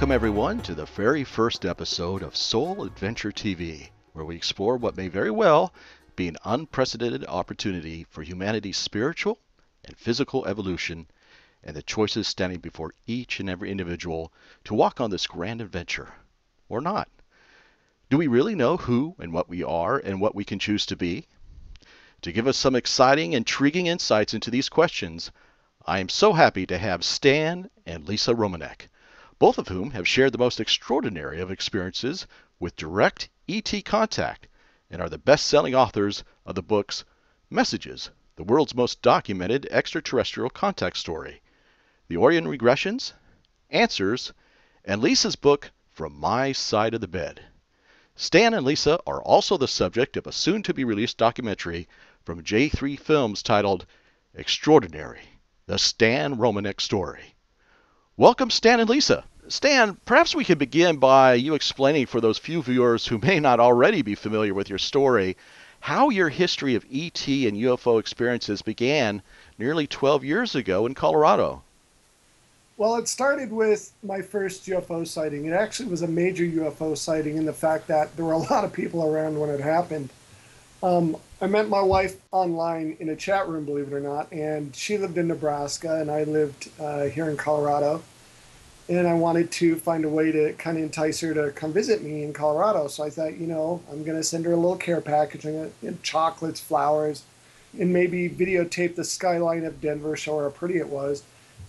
Welcome, everyone, to the very first episode of Soul Adventure TV, where we explore what may very well be an unprecedented opportunity for humanity's spiritual and physical evolution and the choices standing before each and every individual to walk on this grand adventure, or not. Do we really know who and what we are and what we can choose to be? To give us some exciting, intriguing insights into these questions, I am so happy to have Stan and Lisa Romanek, both of whom have shared the most extraordinary of experiences with direct ET contact and are the best-selling authors of the books Messages, the world's most documented extraterrestrial contact story, The Orion Regressions, Answers, and Lisa's book From My Side of the Bed. Stan and Lisa are also the subject of a soon-to-be-released documentary from J3 Films titled Extraordinary, the Stan Romanek Story. Welcome, Stan and Lisa. Stan, perhaps we could begin by you explaining for those few viewers who may not already be familiar with your story how your history of ET and UFO experiences began nearly 12 years ago in Colorado. Well, it started with my first UFO sighting. It actually was a major UFO sighting in the fact that there were a lot of people around when it happened. I met my wife online in a chat room, believe it or not, and she lived in Nebraska and I lived here in Colorado. And I wanted to find a way to kind of entice her to come visit me in Colorado. So I thought, I'm going to send her a little care package, chocolates, flowers, and maybe videotape the skyline of Denver, show her how pretty it was.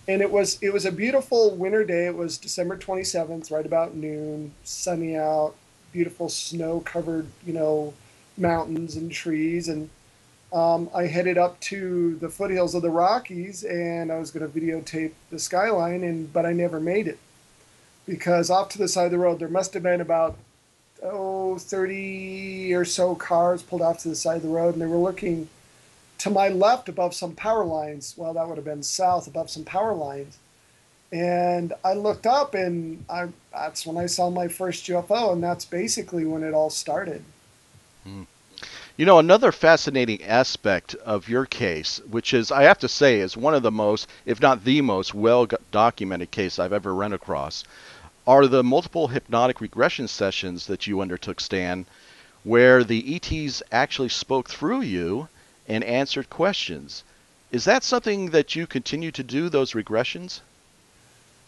And it was a beautiful winter day. It was December 27th, right about noon, sunny out, beautiful snow-covered, mountains and trees. And I headed up to the foothills of the Rockies, and I was going to videotape the skyline, but I never made it because off to the side of the road, there must have been about 30 or so cars pulled off to the side of the road, and they were looking to my left above some power lines. Well, that would have been south above some power lines. And I looked up, and that's when I saw my first UFO, and that's basically when it all started. Hmm. You know, another fascinating aspect of your case, which is, I have to say, is one of the most, if not the most, well-documented case I've ever run across, are the multiple hypnotic regression sessions that you undertook, Stan, where the ETs actually spoke through you and answered questions. Is that something that you continue to do, those regressions?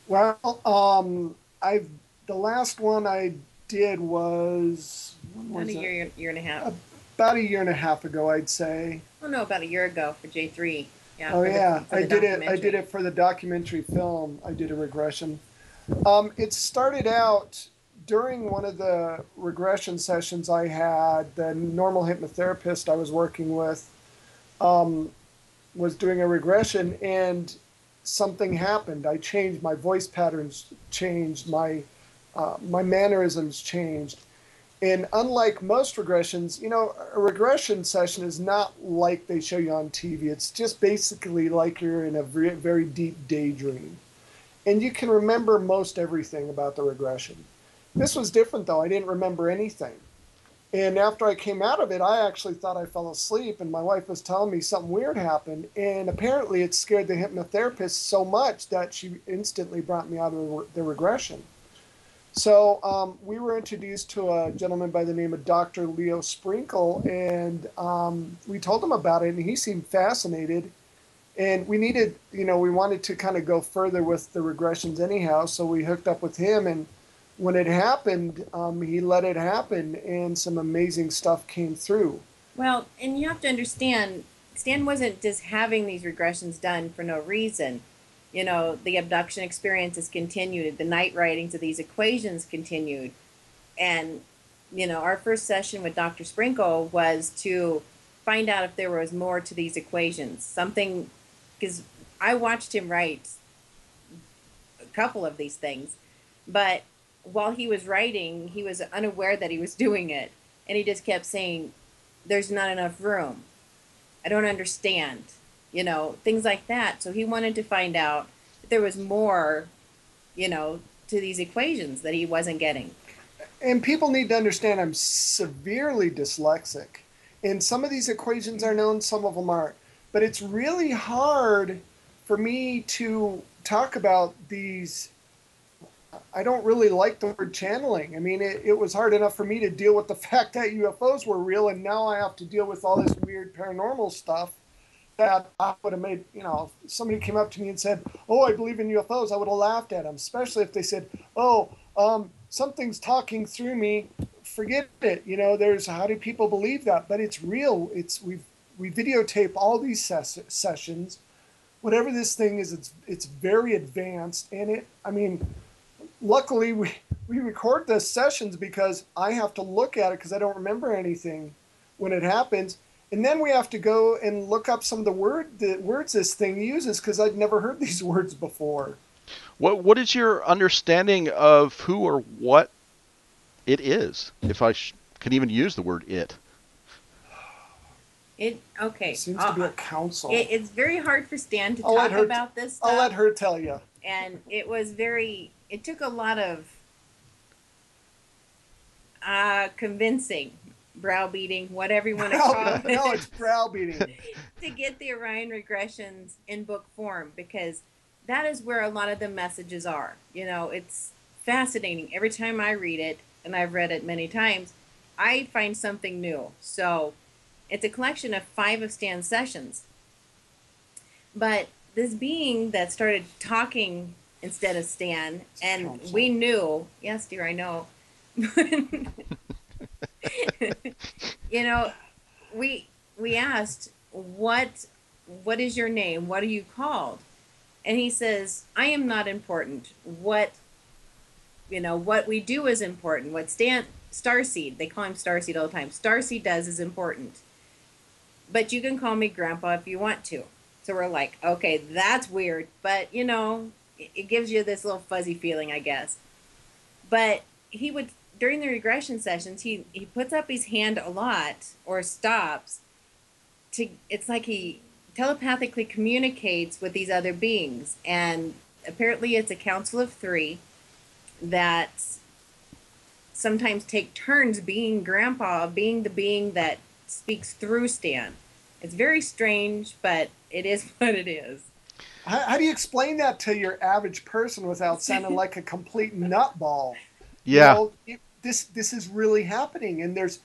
Well, I've the last one I did was when About was a it? year and a half. About a year and a half ago, I'd say. Oh no, about a year ago for J3. Yeah, Oh for the yeah, for the I did documentary. it for the documentary film. I did a regression. It started out during one of the regression sessions I had. The normal hypnotherapist I was working with um, was doing a regression, and something happened. I changed my voice patterns, changed my mannerisms changed. And unlike most regressions, a regression session is not like they show you on TV. It's just basically like you're in a very, very deep daydream. And you can remember most everything about the regression. This was different, though. I didn't remember anything. And after I came out of it, I actually thought I fell asleep, and my wife was telling me something weird happened. And apparently, it scared the hypnotherapist so much that she instantly brought me out of the regression. So we were introduced to a gentleman by the name of Dr. Leo Sprinkle, and we told him about it, and he seemed fascinated. And we wanted to kind of go further with the regressions anyhow, so we hooked up with him. And when it happened, he let it happen, and some amazing stuff came through. Well, and you have to understand, Stan wasn't just having these regressions done for no reason. The abduction experiences continued, the night writings of these equations continued. And, our first session with Dr. Sprinkle was to find out if there was more to these equations. Something, because I watched him write a couple of these things, but while he was writing, he was unaware that he was doing it. And he just kept saying, there's not enough room. I don't understand, things like that. So he wanted to find out if there was more, to these equations that he wasn't getting. And people need to understand I'm severely dyslexic. And some of these equations are known, some of them aren't. But it's really hard for me to talk about these I don't really like the word channeling. I mean, it was hard enough for me to deal with the fact that UFOs were real, and now I have to deal with all this weird paranormal stuff that I would have made, if somebody came up to me and said, "Oh, I believe in UFOs," I would have laughed at them, especially if they said, "Oh, something's talking through me." Forget it. How do people believe that? But it's real. We videotape all these sessions. Whatever this thing is, it's very advanced, and luckily we record the sessions because I have to look at it because I don't remember anything when it happens. And then we have to go and look up some of the words this thing uses because I'd never heard these words before. What is your understanding of who or what it is, if I can even use the word it? Okay. It seems to be a council. It's very hard for Stan to talk about this stuff. I'll let her tell you. And it took a lot of convincing, browbeating, whatever you want to call it. No, it's browbeating. To get the Orion regressions in book form, because that is where a lot of the messages are. It's fascinating. Every time I read it, and I've read it many times, I find something new. So it's a collection of 5 of Stan's sessions. But this being that started talking instead of Stan, and we knew, yes, dear, I know. We asked, what is your name? What are you called? And he says, I am not important. What we do is important. What Starseed, they call him Starseed all the time, Starseed does is important. But you can call me Grandpa if you want to. So we're like, okay, that's weird. But, it gives you this little fuzzy feeling, I guess. But he would, during the regression sessions, he puts up his hand a lot or stops. It's like he telepathically communicates with these other beings. And apparently it's a council of 3 that sometimes take turns being Grandpa, being the being that speaks through Stan. It's very strange, but it is what it is. How do you explain that to your average person without sounding like a complete nutball? Yeah. This is really happening, and there's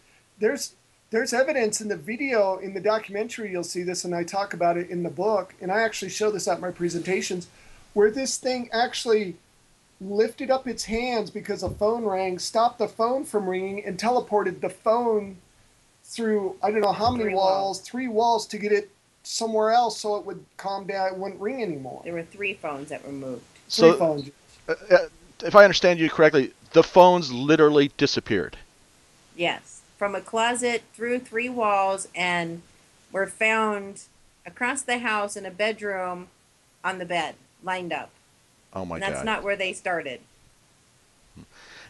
evidence in the video, in the documentary. You'll see this, and I talk about it in the book, and I actually show this at my presentations, where this thing actually lifted up its hands because a phone rang, stopped the phone from ringing, and teleported the phone through, I don't know how many walls, 3 walls to get it somewhere else so it would calm down, it wouldn't ring anymore. There were 3 phones that were moved. So, 3 phones. If I understand you correctly, the phones literally disappeared. Yes, from a closet through 3 walls, and were found across the house in a bedroom on the bed, lined up. Oh my God. And that's not where they started.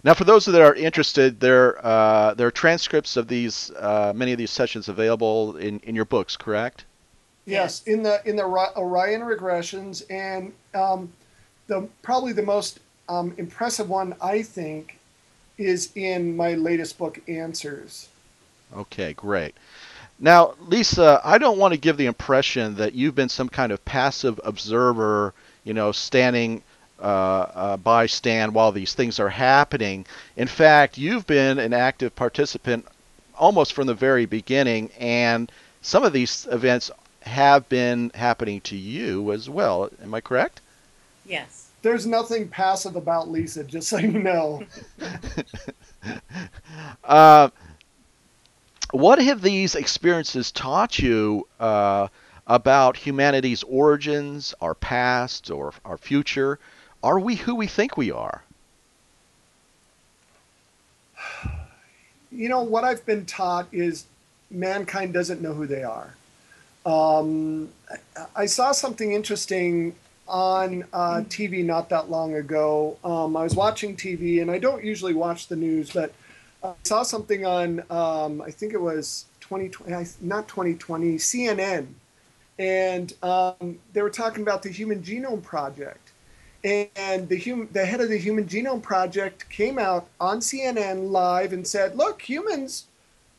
Now, for those that are interested, there are transcripts of these many of these sessions available in your books, correct? Yes, in the Orion regressions, and probably the most impressive one, I think, is in my latest book, Answers. Okay, great. Now, Lisa, I don't want to give the impression that you've been some kind of passive observer, standing by Stan while these things are happening. In fact, you've been an active participant almost from the very beginning, and some of these events have been happening to you as well. Am I correct? Yes. There's nothing passive about Lisa, just so you know. What have these experiences taught you about humanity's origins, our past, or our future? Are we who we think we are? What I've been taught is mankind doesn't know who they are. I saw something interesting on TV not that long ago. I was watching TV, and I don't usually watch the news, but I saw something on, I think it was 2020, not 2020, CNN. And they were talking about the Human Genome Project. And the head of the Human Genome Project came out on CNN live and said, look, humans,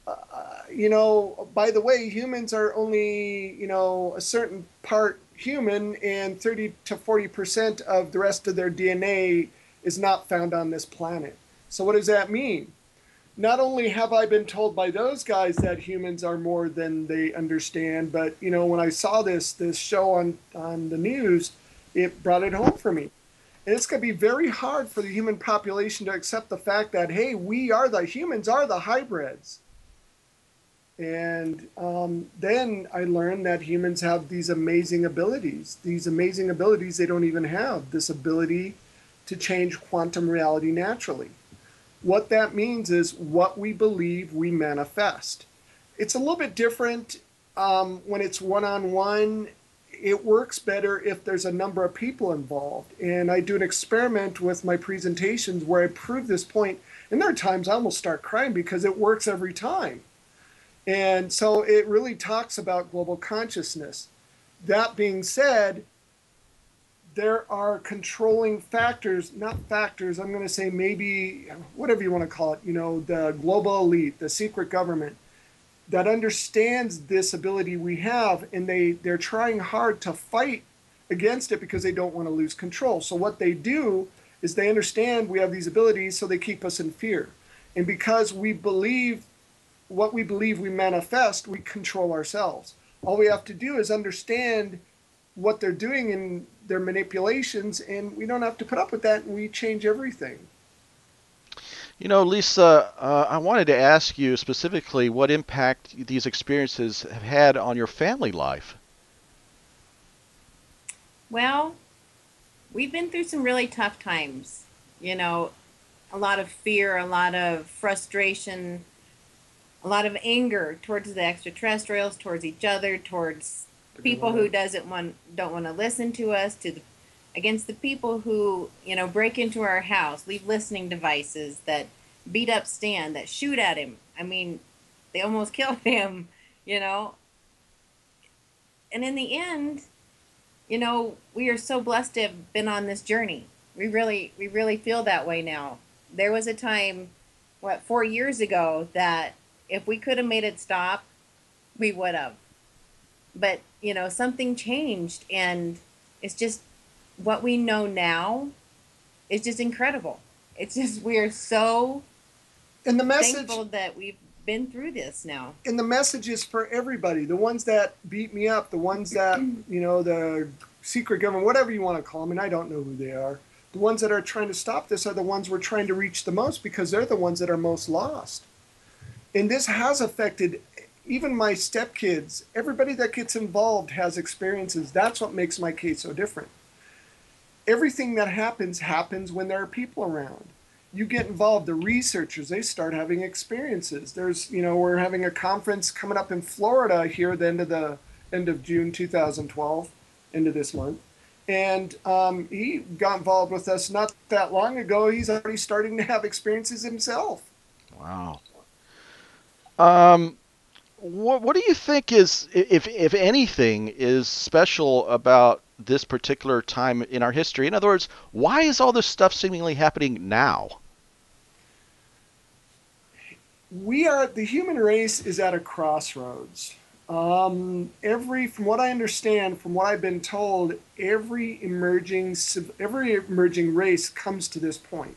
by the way, humans are only, a certain part human, and 30 to 40% of the rest of their DNA is not found on this planet. So what does that mean? Not only have I been told by those guys that humans are more than they understand, but when I saw this show on the news, it brought it home for me. And it's going to be very hard for the human population to accept the fact that, hey, humans are the hybrids. And then I learned that humans have these amazing abilities they don't even have, this ability to change quantum reality naturally. What that means is what we believe we manifest. It's a little bit different when it's one-on-one. It works better if there's a number of people involved. And I do an experiment with my presentations where I prove this point. And there are times I almost start crying because it works every time. And so it really talks about global consciousness. That being said, there are controlling factors, not factors, I'm going to say maybe whatever you want to call it, the global elite, the secret government that understands this ability we have, and they're trying hard to fight against it because they don't want to lose control. So what they do is they understand we have these abilities, so they keep us in fear. And because we believe what we believe we manifest, we control ourselves. All we have to do is understand what they're doing in their manipulations, and we don't have to put up with that, and we change everything. Lisa, I wanted to ask you specifically what impact these experiences have had on your family life. Well, we've been through some really tough times. A lot of fear, a lot of frustration, a lot of anger towards the extraterrestrials, towards each other, towards people who don't want to listen to us, against the people who break into our house, leave listening devices, that beat up Stan, that shoot at him. I mean, they almost killed him. And in the end, we are so blessed to have been on this journey. We really feel that way now. There was a time, 4 years ago, that if we could have made it stop, we would have. But, something changed, and it's just what we know now is just incredible. It's just, we are so thankful that we've been through this now. And the message is for everybody. The ones that beat me up, the ones that, the secret government, whatever you want to call them, and I don't know who they are. The ones that are trying to stop this are the ones we're trying to reach the most, because they're the ones that are most lost. And this has affected even my stepkids. Everybody that gets involved has experiences. That's what makes my case so different. Everything that happens when there are people around. You get involved, the researchers, they start having experiences. We're having a conference coming up in Florida here at the end of June 2012, end of this month. And he got involved with us not that long ago. He's already starting to have experiences himself. Wow. What do you think is, if anything, is special about this particular time in our history? In other words, why is all this stuff seemingly happening now? The human race is at a crossroads. From what I understand, from what I've been told, every emerging race comes to this point.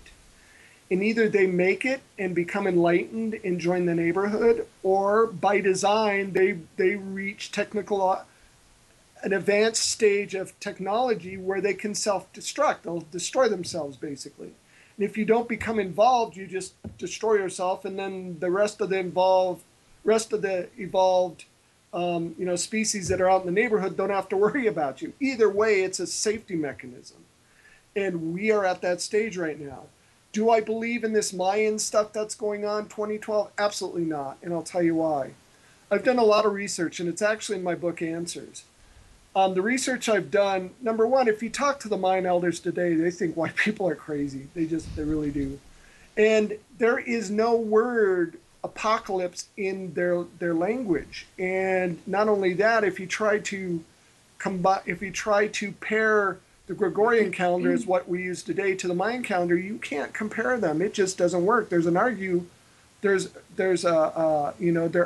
And either they make it and become enlightened and join the neighborhood, or by design, they reach an advanced stage of technology where they can self-destruct. They'll destroy themselves, basically. And if you don't become involved, you just destroy yourself, and then the rest of the evolved species that are out in the neighborhood don't have to worry about you. Either way, it's a safety mechanism. And we are at that stage right now. Do I believe in this Mayan stuff that's going on 2012? Absolutely not, and I'll tell you why. I've done a lot of research, and it's actually in my book, Answers. The research I've done, number one, if you talk to the Mayan elders today, they think white people are crazy. They really do. And there is no word apocalypse in their language. And not only that, if you try to pair the Gregorian calendar is what we use today to the Mayan calendar, you can't compare them. It just doesn't work. They're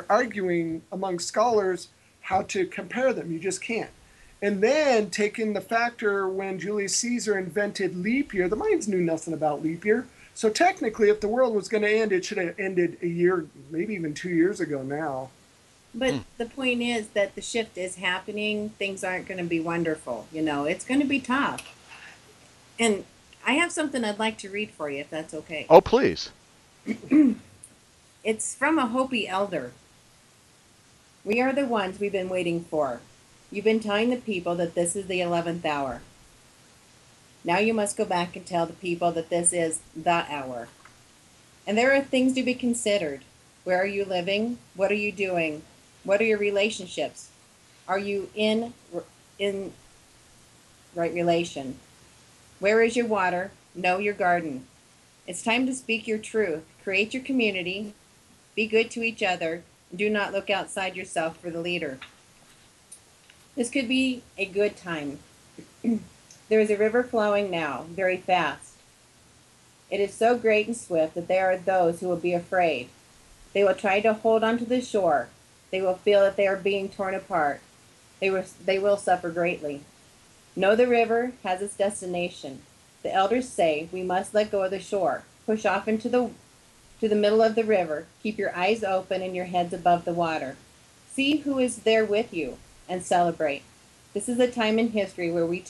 arguing among scholars how to compare them. You just can't. And then taking the factor when Julius Caesar invented leap year, the Mayans knew nothing about leap year. So technically, if the world was going to end, it should have ended a year, maybe even 2 years ago now. But the point is that the shift is happening. Things aren't going to be wonderful. It's going to be tough. And I have something I'd like to read for you, if that's okay. Oh, please. It's from a Hopi elder. We are the ones we've been waiting for. You've been telling the people that this is the 11th hour. Now you must go back and tell the people that this is the hour. And there are things to be considered. Where are you living? What are you doing? What are your relationships? Are you in right relation? Where is your water? Know your garden. It's time to speak your truth. Create your community. Be good to each other. And do not look outside yourself for the leader. This could be a good time. There is a river flowing now, very fast. It is so great and swift that there are those who will be afraid. They will try to hold onto the shore. They will feel that they are being torn apart. They will suffer greatly. Know the river has its destination. The elders say we must let go of the shore, push off into the middle of the river, keep your eyes open and your heads above the water. See who is there with you and celebrate. This is a time in history where we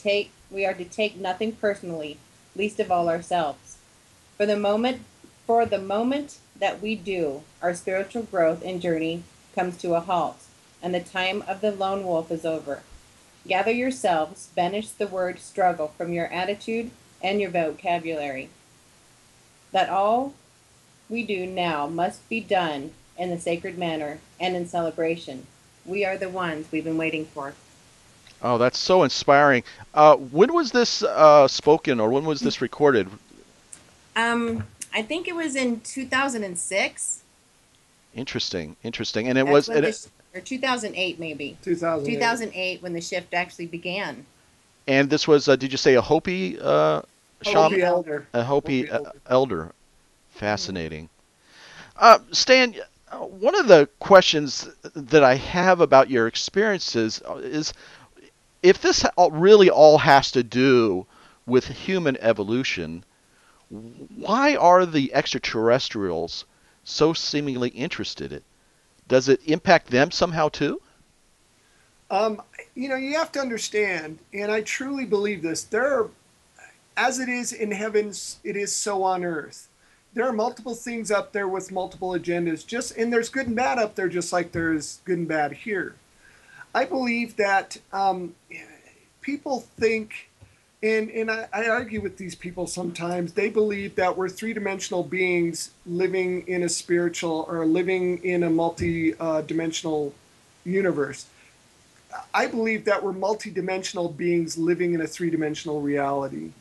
are to take nothing personally, least of all ourselves. For the moment that we do, our spiritual growth and journey comes to a halt, and the time of the lone wolf is over. Gather yourselves, banish the word struggle from your attitude and your vocabulary. That all we do now must be done in the sacred manner and in celebration. We are the ones we've been waiting for. Oh, that's so inspiring. When was this spoken, or when was this recorded? I think it was in 2006. Interesting, interesting. And it That's was, when or 2008 maybe. 2008. 2008 when the shift actually began. and this was, did you say a Hopi shaman? Hopi elder. A Hopi Hopi elder. elder. Fascinating. Stan, one of the questions that I have about your experiences is if this really all has to do with human evolution, why are the extraterrestrials so seemingly interested in it? Does it impact them somehow too? Um, you have to understand, and I truly believe this. As it is in heavens, it is so on earth. There are multiple things up there with multiple agendas. And there's good and bad up there, just like there's good and bad here. I believe that people think, and I argue with these people sometimes. They believe that we're three-dimensional beings living in a spiritual or living in a multi-dimensional universe. I believe that we're multi-dimensional beings living in a three-dimensional reality,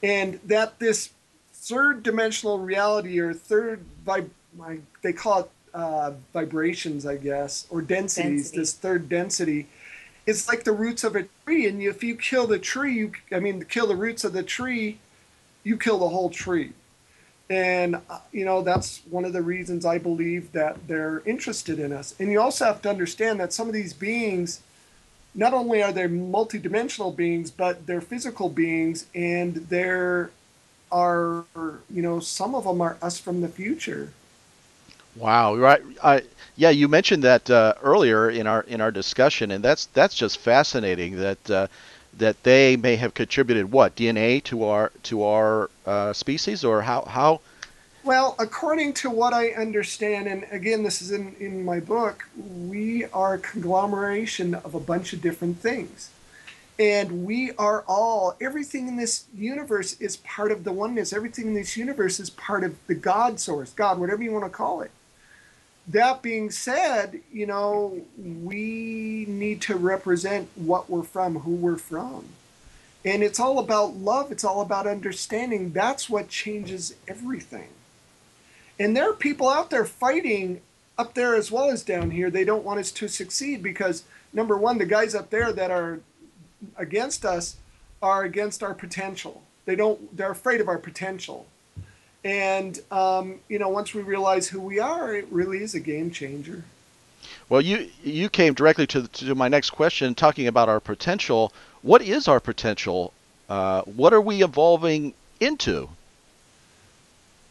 and that this third dimensional reality or they call it vibrations, I guess, or densities. This third density is like the roots of a tree, and if you kill the tree, kill the roots of the tree, you kill the whole tree. And that's one of the reasons I believe that they're interested in us. And you also have to understand that some of these beings, not only are they multidimensional beings, but they're physical beings, and there are, some of them are us from the future. Wow, right. Yeah, you mentioned that earlier in our discussion, and that's just fascinating that they may have contributed what DNA to our species, or how. Well, according to what I understand, and again, this is in my book, we are a conglomeration of a bunch of different things. And we are everything in this universe is part of the oneness. Everything in this universe is part of the God source, God, whatever you want to call it. That being said, we need to represent what we're from, who we're from. And it's all about love. It's all about understanding. That's what changes everything. And there are people out there fighting up there as well as down here. They don't want us to succeed because, number one, the guys up there that are against us are against our potential. They're afraid of our potential. And, once we realize who we are, it really is a game changer. Well, you came directly to my next question, talking about our potential. What is our potential? What are we evolving into?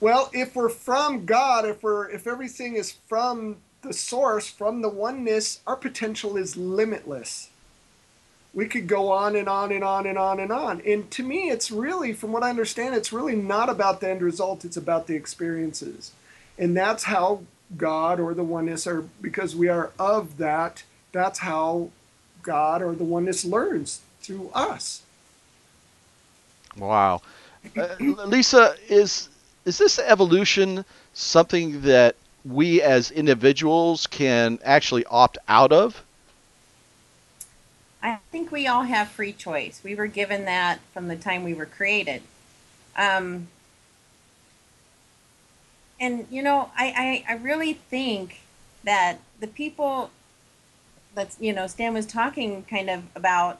Well, if we're from God, if everything is from the source, from the oneness, our potential is limitless. We could go on and on and on and on and on. And to me, it's really, from what I understand, it's really not about the end result, it's about the experiences. And that's how God or the oneness are, because we are of that, that's how God or the oneness learns through us. Wow. Lisa, is this evolution something that we as individuals can actually opt out of? I think we all have free choice. We were given that from the time we were created. Um, and, I really think that the people that's, Stan was talking kind of about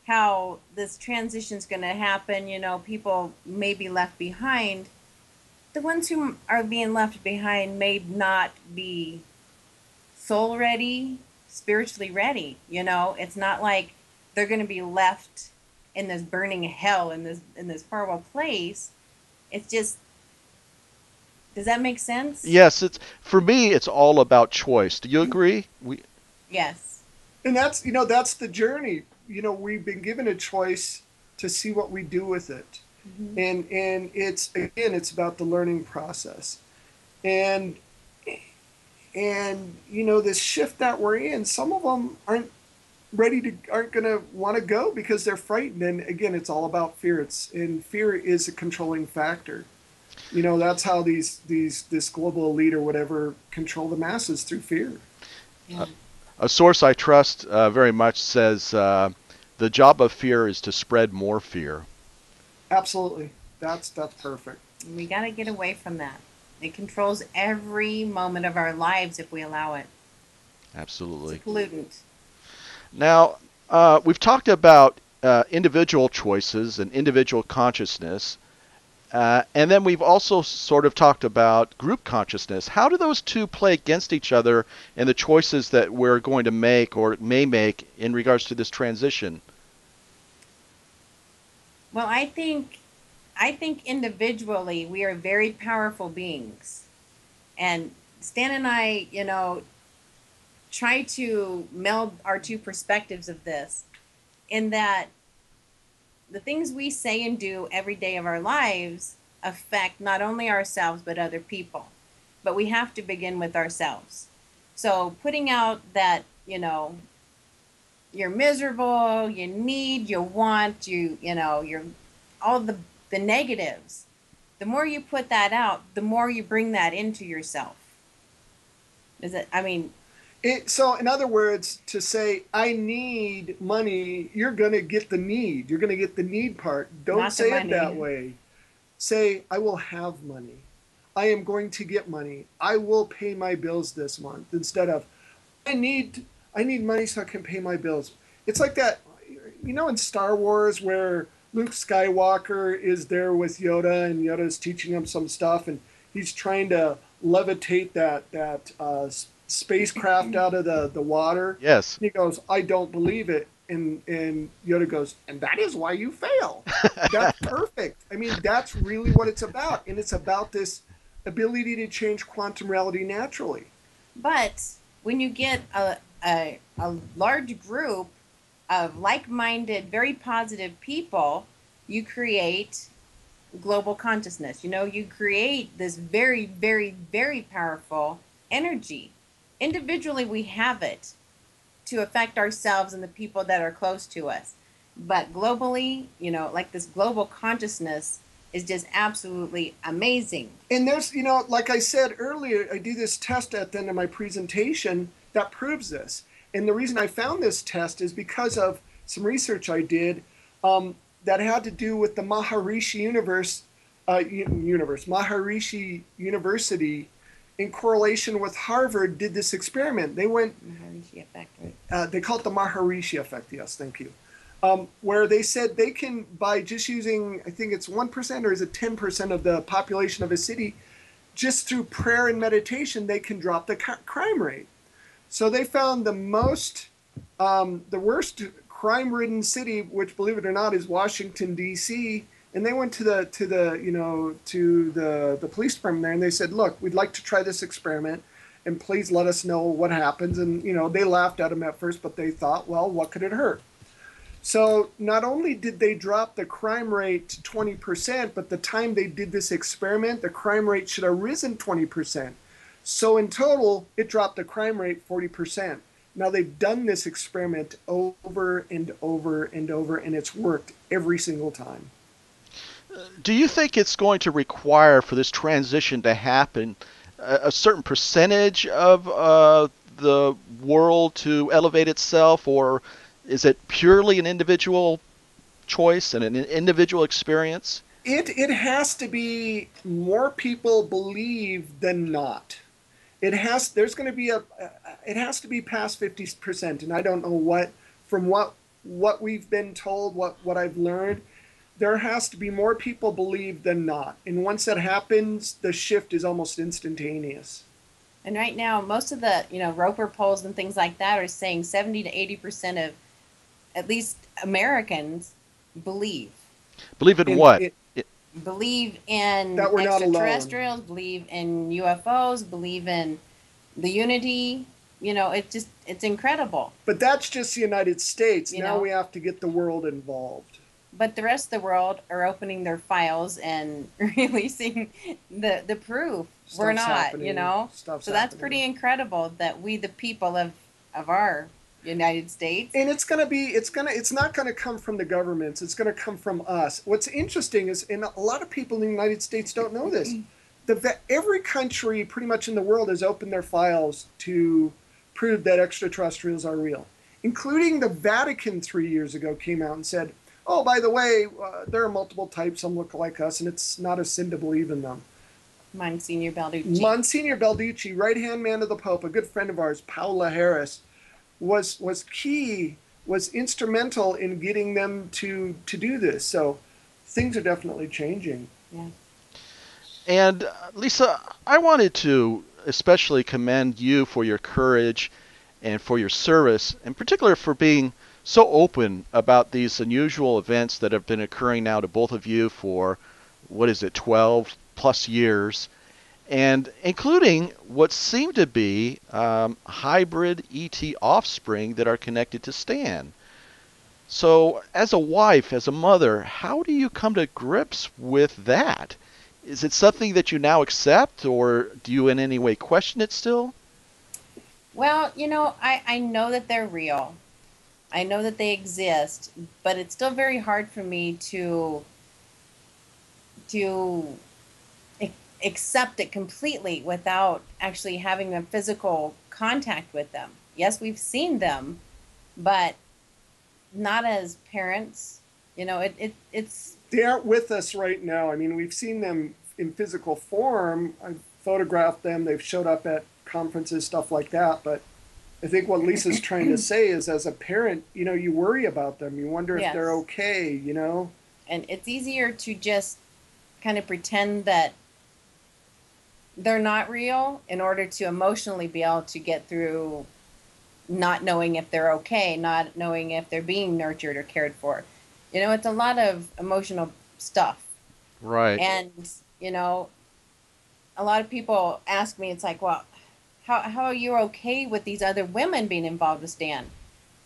how this transition is going to happen, people may be left behind. The ones who are being left behind may not be soul ready, spiritually ready. It's not like they're going to be left in this burning hell in this horrible place. It's just, does that make sense? Yes, it's for me. It's all about choice. Do you agree? Yes. And that's the journey. We've been given a choice to see what we do with it. Mm-hmm. And it's about the learning process. And this shift that we're in, some of them aren't going to want to go because they're frightened. And again, it's all about fear. And fear is a controlling factor. That's how this global elite or whatever control the masses, through fear. Yeah. A source I trust very much says the job of fear is to spread more fear. Absolutely. That's perfect. We got to get away from that. It controls every moment of our lives if we allow it. Absolutely. It's a pollutant. Now, we've talked about individual choices and individual consciousness. And then we've also sort of talked about group consciousness. How do those two play against each other in the choices that we're going to make or may make in regards to this transition? Well, I think individually we are very powerful beings. And Stan and I, try to meld our two perspectives of this, in that the things we say and do every day of our lives affect not only ourselves but other people. But we have to begin with ourselves. So putting out that, you're miserable, you need, you want, you're all the negatives. The more you put that out, the more you bring that into yourself. Is it? I mean, So, in other words, to say, I need money, you're going to get the need. You're going to get the need part. Don't say it that way. Say, I will have money. I am going to get money. I will pay my bills this month. Instead of, I need money so I can pay my bills. It's like that, in Star Wars where Luke Skywalker is there with Yoda and Yoda's teaching him some stuff and he's trying to levitate that spacecraft out of the water. Yes. And he goes, I don't believe it. And Yoda goes, and that is why you fail. That's perfect. I mean, that's really what it's about. And it's about this ability to change quantum reality naturally. but when you get a large group of like-minded, very positive people, you create global consciousness. You create this very, very, very powerful energy. Individually, we have it to affect ourselves and the people that are close to us. But globally, like this global consciousness is just absolutely amazing. And there's, like I said earlier, I do this test at the end of my presentation that proves this. And the reason I found this test is because of some research I did that had to do with the Maharishi Maharishi University, in correlation with Harvard, did this experiment. They went, Maharishi effect, right? they call it the Maharishi effect. Yes, thank you. Where they said they can, by just using, I think it's 1% or is it 10% of the population of a city, just through prayer and meditation, they can drop the crime rate. So they found the worst crime-ridden city, which, believe it or not, is Washington D.C. And they went to the police department there, and they said, "Look, we'd like to try this experiment, and please let us know what happens." And they laughed at them at first, but they thought, well, what could it hurt? So not only did they drop the crime rate to 20%, but the time they did this experiment, the crime rate should have risen 20%. So in total, it dropped the crime rate 40%. Now they've done this experiment over and over and over, and it's worked every single time. Do you think it's going to require for this transition to happen a certain percentage of the world to elevate itself, or is it purely an individual choice and an individual experience? It has to be more people believe than not. There's going to be it has to be past 50%, and I don't know what we've been told, what I've learned. There has to be more people believe than not, and once that happens, the shift is almost instantaneous. And right now, most of the Roper polls and things like that are saying 70 to 80% of at least Americans believe. Believe in In, what? in, Believe in that we're not alone. extraterrestrials, believe in UFOs, believe in the unity. It's incredible. But that's just the United States. You Now know? we have to get the world involved. But the rest of the world are opening their files and releasing the proof. We're Stuff's not, happening. So that's pretty incredible that we, the people of our United States. And it's not gonna come from the governments. It's gonna come from us. What's interesting is, and a lot of people in the United States don't know this, every country pretty much in the world has opened their files to prove that extraterrestrials are real, including the Vatican 3 years ago came out and said, "Oh, by the way, there are multiple types. Some look like us, and it's not a sin to believe in them." Monsignor Balducci. Monsignor Balducci, right-hand man of the Pope, a good friend of ours, Paula Harris, was instrumental in getting them to do this. So things are definitely changing. Yeah. And Lisa, I wanted to especially commend you for your courage and for your service, in particular for being so open about these unusual events that have been occurring now to both of you for, 12 plus years, and including what seem to be hybrid ET offspring that are connected to Stan. So, as a wife, as a mother, how do you come to grips with that? Is it something that you now accept, or do you in any way question it still? Well, I know that they're real. I know that they exist, but it's still very hard for me to accept it completely without actually having a physical contact with them. Yes, we've seen them, but not as parents. It's They aren't with us right now. I mean, we've seen them in physical form. I've photographed them. They've showed up at conferences, stuff like that. But I think what Lisa's trying to say is, as a parent, you worry about them. You wonder if they're okay, And it's easier to just kind of pretend that they're not real in order to emotionally be able to get through not knowing if they're okay, not knowing if they're being nurtured or cared for. It's a lot of emotional stuff. Right. And, a lot of people ask me, it's like, well, how are you okay with these other women being involved with Stan?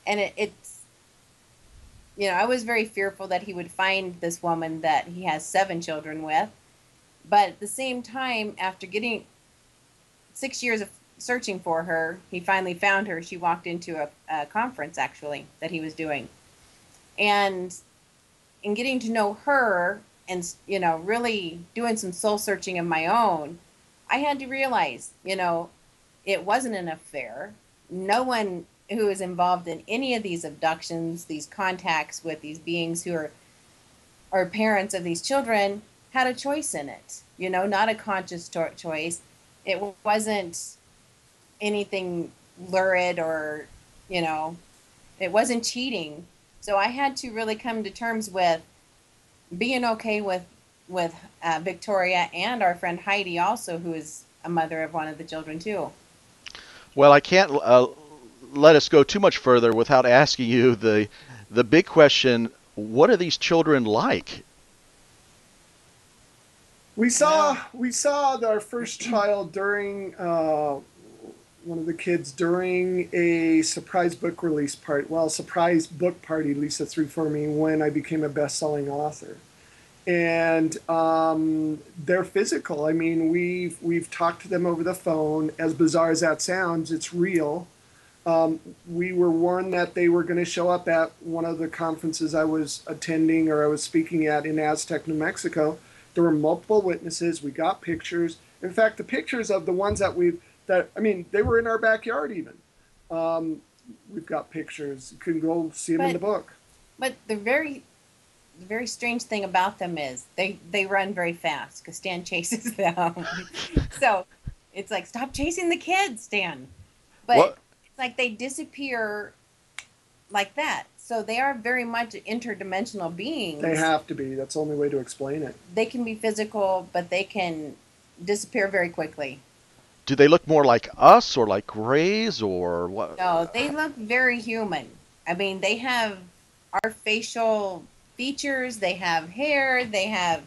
And it's, I was very fearful that he would find this woman that he has 7 children with. But at the same time, after getting 6 years of searching for her, he finally found her. She walked into a conference, actually, that he was doing. And in getting to know her and, really doing some soul searching of my own, I had to realize, it wasn't an affair. No one who is involved in any of these abductions, these contacts with these beings who are parents of these children, had a choice in it, not a conscious choice. It wasn't anything lurid or, it wasn't cheating. So I had to really come to terms with being okay with Victoria and our friend Heidi also, who is a mother of one of the children too. Well, I can't let us go too much further without asking you the big question: what are these children like? Well, We saw our first child during one of the kids during a surprise book release party. Well, surprise book party Lisa threw for me when I became a best-selling author. And they're physical. I mean, we've talked to them over the phone. As bizarre as that sounds, it's real. We were warned that they were going to show up at one of the conferences I was attending or I was speaking at in Aztec, New Mexico. There were multiple witnesses. We got pictures. In fact, the pictures of the ones I mean, they were in our backyard even. We've got pictures. You can go see them in the but book. but the very strange thing about them is they run very fast because Stan chases them. So it's like, stop chasing the kids, Stan. But What? it's like they disappear like that. So they are very much interdimensional They beings. have to be. That's the only way to explain it. They can be physical, but they can disappear very quickly. Do they look more like us or like Greys or what? No, they look very human. I mean, they have our facial features, they have hair, they have,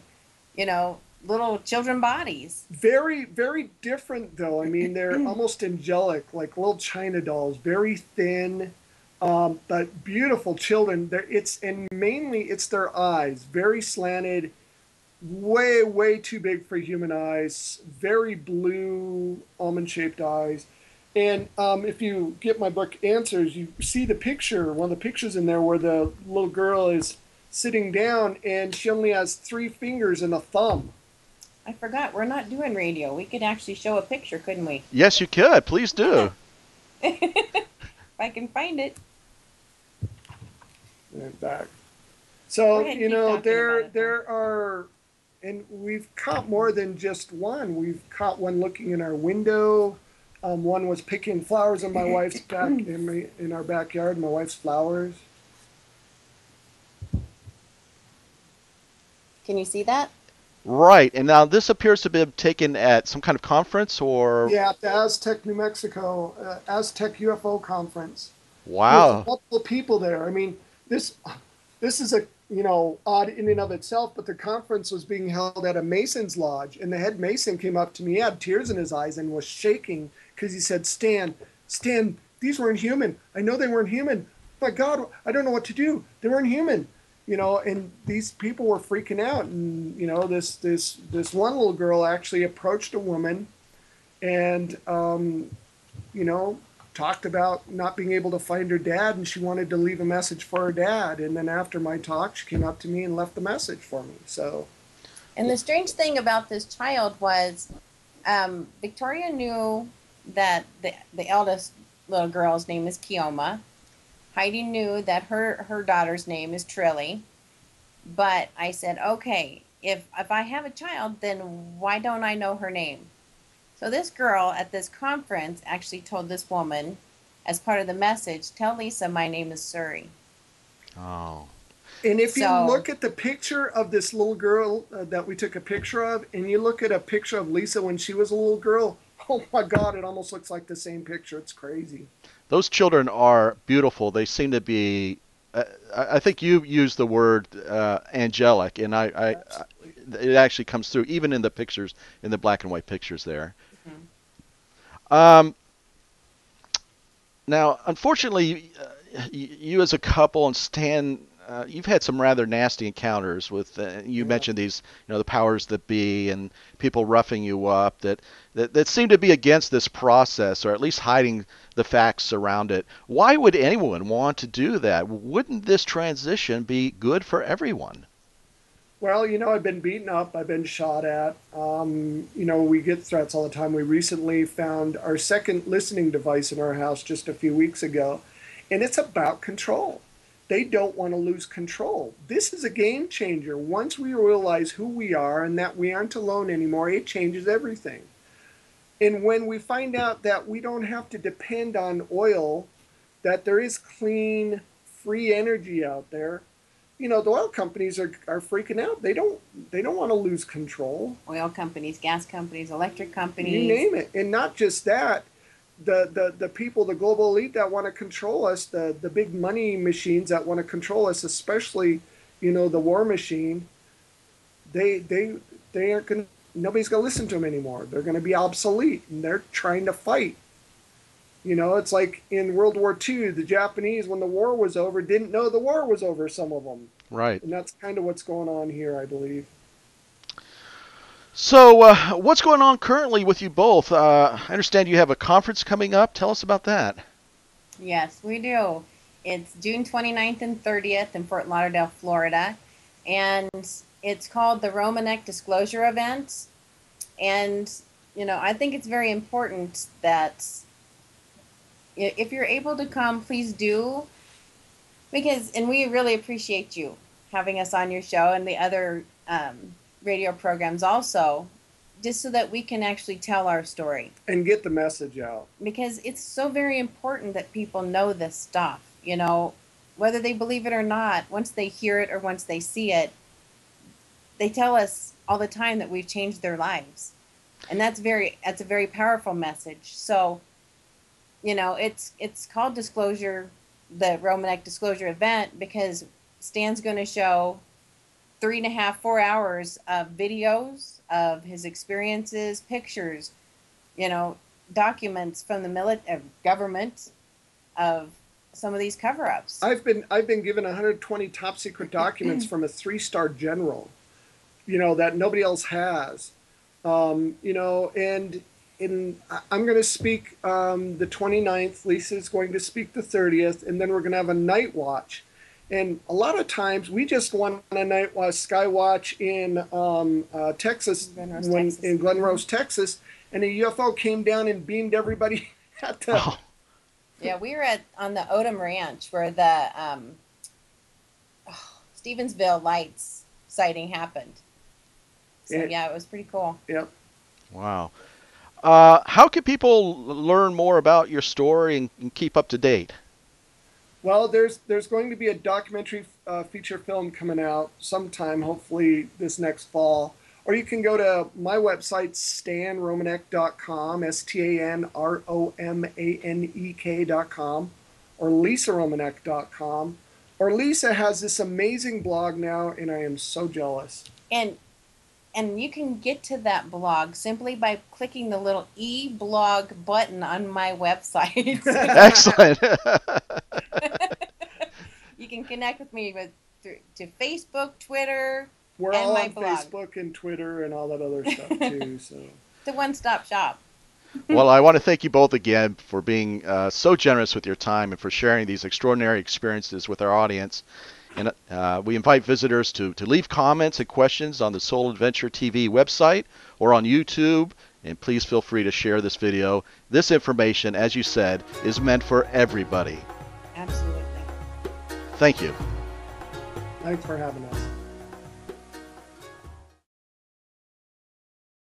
you know, little children bodies. Very, very different though. I mean, they're almost angelic, like little China dolls, very thin, but beautiful children. And mainly it's their eyes, very slanted, way, way too big for human eyes, very blue, almond-shaped eyes. And if you get my book Answers, you see the picture, one of the pictures in there where the little girl is sitting down and she only has three fingers and a thumb. I forgot, we're not doing radio. We could actually show a picture, couldn't we? Yes, you could. Please do. If I can find it. And back. Go So, ahead, keep talking about it. there are, and we've caught more than just one. We've caught one looking in our window. One was picking flowers in my wife's in our backyard. My wife's flowers. Can you see that? Right. And now this appears to be taken at some kind of conference or Yeah, at the Aztec, New Mexico, Aztec UFO conference. There's wow. multiple people there. I mean, this is a odd in and of itself, but the conference was being held at a Mason's lodge, and the head Mason came up to me, he had tears in his eyes, and was shaking because he said, Stan, these weren't human. I know they weren't human. My God, I don't know what to do. They weren't human. And these people were freaking out, and this one little girl actually approached a woman, and you know talked about not being able to find her dad, and she wanted to leave a message for her dad. And then after my talk, she came up to me and left the message for me. So And the strange thing about this child was Victoria knew that the eldest little girl's name is Kioma. Heidi knew that her daughter's name is Trilly. But I said, okay, if I have a child, then why don't I know her name? So this girl at this conference actually told this woman, as part of the message, tell Lisa my name is Suri. Oh. and if you So look at the picture of this little girl that we took a picture of, and you look at a picture of Lisa when she was a little girl, oh my God, it almost looks like the same picture. It's crazy. Those children are beautiful. They seem to be I think you used the word angelic and Absolutely. it actually comes through even in the pictures in the black and white pictures there. mhm. Um, Now, unfortunately, you as a couple and Stan, you've had some rather nasty encounters with. You Yeah. mentioned these, the powers that be and people roughing you up that seem to be against this process, or at least hiding the facts around it. Why would anyone want to do that? Wouldn't this transition be good for everyone? Well, I've been beaten up. I've been shot at. We get threats all the time. We recently found our second listening device in our house just a few weeks ago, and it's about control. They don't want to lose control. This is a game changer. Once we realize who we are and that we aren't alone anymore, it changes everything. And when we find out that we don't have to depend on oil, that there is clean, free energy out there, the oil companies are freaking out. They don't want to lose control. Oil companies, gas companies, electric You companies. name it. And not just that, the people, the global elite that want to control us, the big money machines that want to control us, especially, the war machine, they aren't going. Nobody's going to listen to them anymore. They're going to be obsolete, and they're trying to fight. It's like in World War II, the Japanese, when the war was over, didn't know the war was over. Some of them, Right. and that's kind of what's going on here, I believe. So, what's going on currently with you both? I understand you have a conference coming up. Tell us about that. Yes, we do. It's June 29th and 30th in Fort Lauderdale, Florida. And it's called the Romanek Disclosure Event. And, I think it's very important that if you're able to come, please do. And we really appreciate you having us on your show and the other radio programs also, just so that we can actually tell our story and get the message out, because it's so very important that people know this stuff, whether they believe it or not. Once they hear it or once they see it, they tell us all the time that we've changed their lives, and that's a very powerful message. So it's called Disclosure, the Romanek Disclosure Event, because Stan's going to show 3.5, 4 hours of videos of his experiences, pictures, documents from the government of some of these cover-ups. I've been given 120 top secret documents from a 3-star general, that nobody else has, and I'm going to speak the 29th. Lisa's going to speak the 30th, and then we're going to have a night watch. And a lot of times we just won a night watch, sky watch in Texas, in Glen Rose, Texas, and a UFO came down and beamed everybody at the. Oh. Yeah, we were on the Odom Ranch where the Stevensville lights sighting happened. So yeah, it was pretty cool. Yep. Wow. How can people learn more about your story and keep up to date? Well, there's going to be a documentary feature film coming out sometime, hopefully this next fall. Or you can go to my website, stanromanek.com, StanRomanek.com, or lisaromanek.com. Or Lisa has this amazing blog now, and I am so jealous. And you can get to that blog simply by clicking the little e-blog button on my website. Excellent. You can connect with me to Facebook, Twitter, We're and all my on blog. Facebook and Twitter and all that other stuff too. So The one-stop shop. Well, I want to thank you both again for being so generous with your time and for sharing these extraordinary experiences with our audience. And we invite visitors to leave comments and questions on the Soul Adventure TV website or on YouTube. And please feel free to share this video. This information, as you said, is meant for everybody. Absolutely. Thank you. thanks for having us.